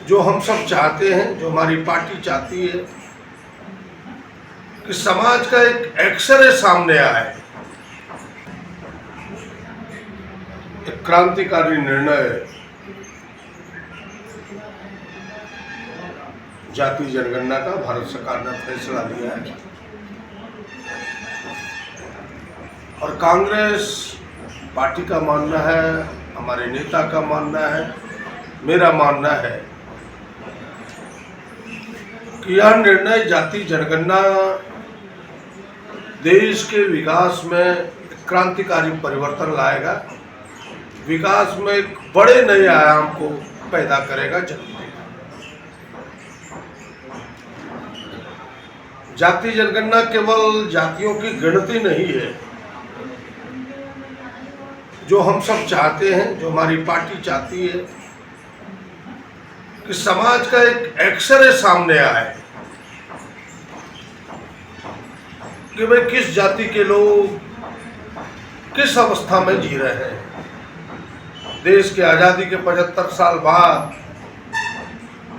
जो हम सब चाहते हैं, जो हमारी पार्टी चाहती है कि समाज का एक एक्सरे सामने आए, एक क्रांतिकारी निर्णय जाति जनगणना का भारत सरकार ने फैसला लिया है और कांग्रेस पार्टी का मानना है, हमारे नेता का मानना है, मेरा मानना है कि यह निर्णय जाति जनगणना देश के विकास में क्रांतिकारी परिवर्तन लाएगा, विकास में एक बड़े नए आयाम को पैदा करेगा, जन्म देगा। जाति जनगणना केवल जातियों की गिनती नहीं है। जो हम सब चाहते हैं, जो हमारी पार्टी चाहती है कि समाज का एक एक्सरे सामने आए कि भाई किस जाति के लोग किस अवस्था में जी रहे हैं। देश की आज़ादी के 75 साल बाद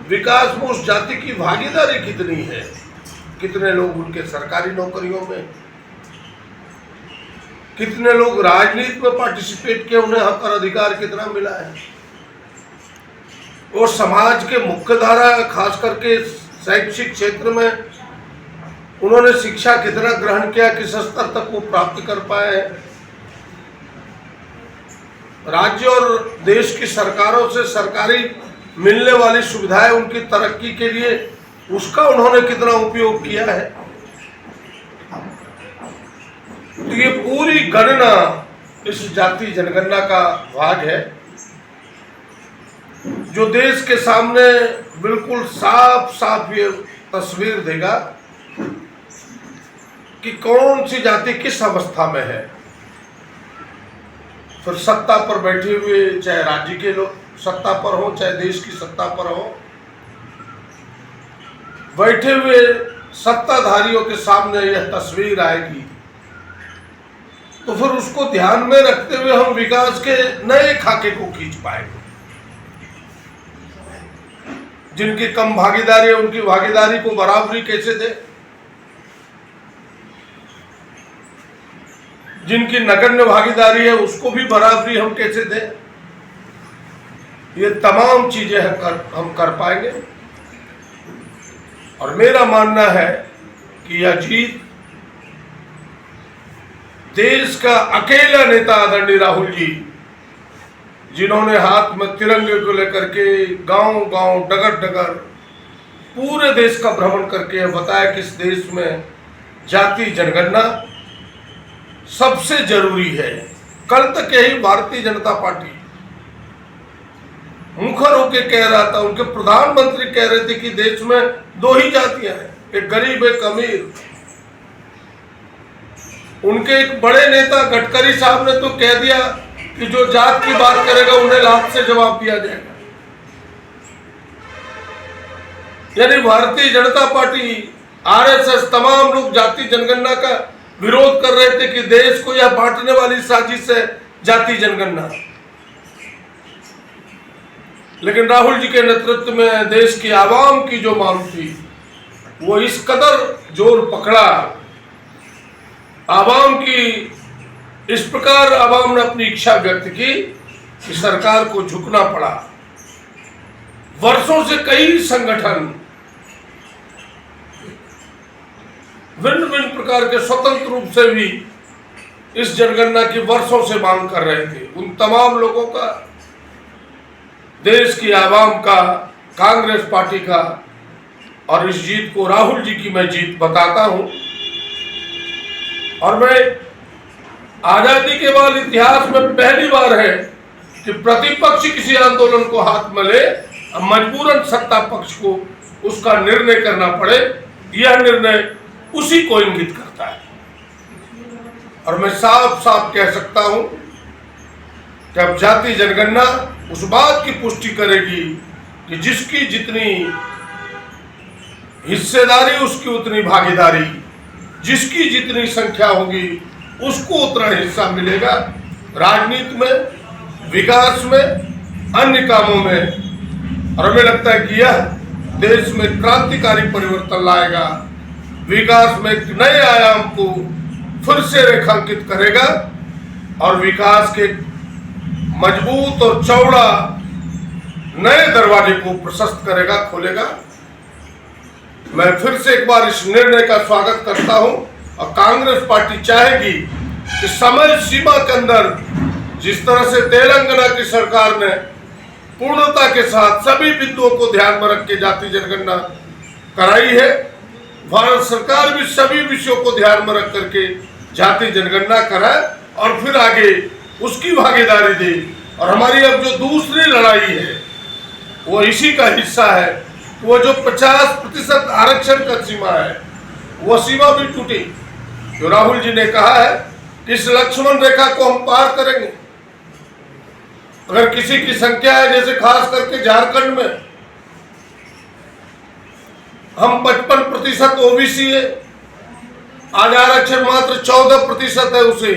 विकास में उस जाति की भागीदारी कितनी है, कितने लोग उनके सरकारी नौकरियों में, कितने लोग राजनीति में पार्टिसिपेट किए, उन्हें हक और अधिकार कितना मिला है, और समाज के मुख्य धारा खास करके शैक्षिक क्षेत्र में उन्होंने शिक्षा कितना ग्रहण किया, किस स्तर तक वो प्राप्त कर पाए हैं। राज्य और देश की सरकारों से सरकारी मिलने वाली सुविधाएं उनकी तरक्की के लिए उसका उन्होंने कितना उपयोग किया है। तो ये पूरी गणना इस जाति जनगणना का भाग है जो देश के सामने बिल्कुल साफ साफ ये तस्वीर देगा कि कौन सी जाति किस अवस्था में है। फिर सत्ता पर बैठे हुए चाहे राज्य के लोग सत्ता पर हो, चाहे देश की सत्ता पर हो, बैठे हुए सत्ताधारियों के सामने यह तस्वीर आएगी तो फिर उसको ध्यान में रखते हुए हम विकास के नए खाके को खींच पाएंगे। जिनकी कम भागीदारी है उनकी भागीदारी को बराबरी कैसे दे, जिनकी नगण्य भागीदारी है उसको भी बराबरी हम कैसे दें। ये तमाम चीजें हम कर पाएंगे और मेरा मानना है कि यह जीत देश का अकेला नेता आदरणीय राहुल जी, जिन्होंने हाथ में तिरंगे को लेकर के गांव गांव डगर डगर पूरे देश का भ्रमण करके बताया कि इस देश में जाति जनगणना सबसे जरूरी है। कल तक यही भारतीय जनता पार्टी मुखर होकर कह रहा था, उनके प्रधानमंत्री कह रहे थे कि देश में दो ही जातियां हैं, एक गरीब एक अमीर। उनके एक बड़े नेता गडकरी साहब ने तो कह दिया कि जो जात की बात करेगा उन्हें लात से जवाब दिया जाएगा। यानी भारतीय जनता पार्टी, आरएसएस, तमाम लोग जाति जनगणना का विरोध कर रहे थे कि देश को यह बांटने वाली साजिश है जाति जनगणना। लेकिन राहुल जी के नेतृत्व में देश की आवाम की जो मांग थी वो इस कदर जोर पकड़ा, आवाम की इस प्रकार आवाम ने अपनी इच्छा व्यक्त की कि सरकार को झुकना पड़ा। वर्षों से कई संगठन भिन्न भिन्न प्रकार के स्वतंत्र रूप से भी इस जनगणना की वर्षों से मांग कर रहे थे। उन तमाम लोगों का, देश की आवाम का, कांग्रेस पार्टी का और इस जीत को राहुल जी की मैं जीत बताता हूं। और मैं आजादी के बाद इतिहास में पहली बार है कि प्रतिपक्ष किसी आंदोलन को हाथ में ले, मजबूरन सत्ता पक्ष को उसका निर्णय करना पड़े, यह निर्णय उसी को इंगित करता है। और मैं साफ साफ कह सकता हूं कि अब जाति जनगणना उस बात की पुष्टि करेगी कि जिसकी जितनी हिस्सेदारी उसकी उतनी भागीदारी, जिसकी जितनी संख्या होगी उसको उतना हिस्सा मिलेगा राजनीति में, विकास में, अन्य कामों में। और हमें लगता है कि यह देश में क्रांतिकारी परिवर्तन लाएगा, विकास में एक नए आयाम को फिर से रेखांकित करेगा और विकास के मजबूत और चौड़ा नए दरवाजे को प्रशस्त करेगा, खोलेगा। मैं फिर से एक बार इस निर्णय का स्वागत करता हूं और कांग्रेस पार्टी चाहेगी कि समय सीमा के अंदर जिस तरह से तेलंगाना की सरकार ने पूर्णता के साथ सभी बिंदुओं को ध्यान में रख के जाति जनगणना कराई है, भारत सरकार भी सभी विषयों को ध्यान में रख करके जाति जनगणना कराए और फिर आगे उसकी भागीदारी दे। और हमारी अब जो दूसरी लड़ाई है वो इसी का हिस्सा है। वो जो 50% आरक्षण का सीमा है वो सीमा भी टूटी। जो राहुल जी ने कहा है कि इस लक्ष्मण रेखा को हम पार करेंगे। अगर किसी की संख्या है, जैसे खास करके झारखंड में हम 55% ओबीसी है, आज आरक्षण मात्र 14% है। उसे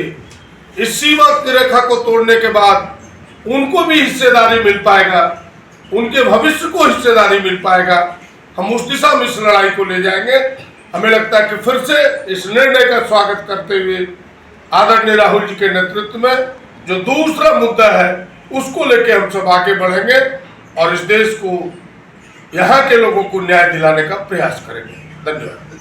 इस सीमा की रेखा को तोड़ने के बाद उनको भी हिस्सेदारी मिल पाएगा, उनके भविष्य को हिस्सेदारी मिल पाएगा। हम उस दिशा में इस लड़ाई को ले जाएंगे। हमें लगता है कि फिर से इस निर्णय का स्वागत करते हुए आदरणीय राहुल जी के नेतृत्व में जो दूसरा मुद्दा है उसको लेके हम सब आगे बढ़ेंगे और इस देश को, यहाँ के लोगों को न्याय दिलाने का प्रयास करेंगे। धन्यवाद।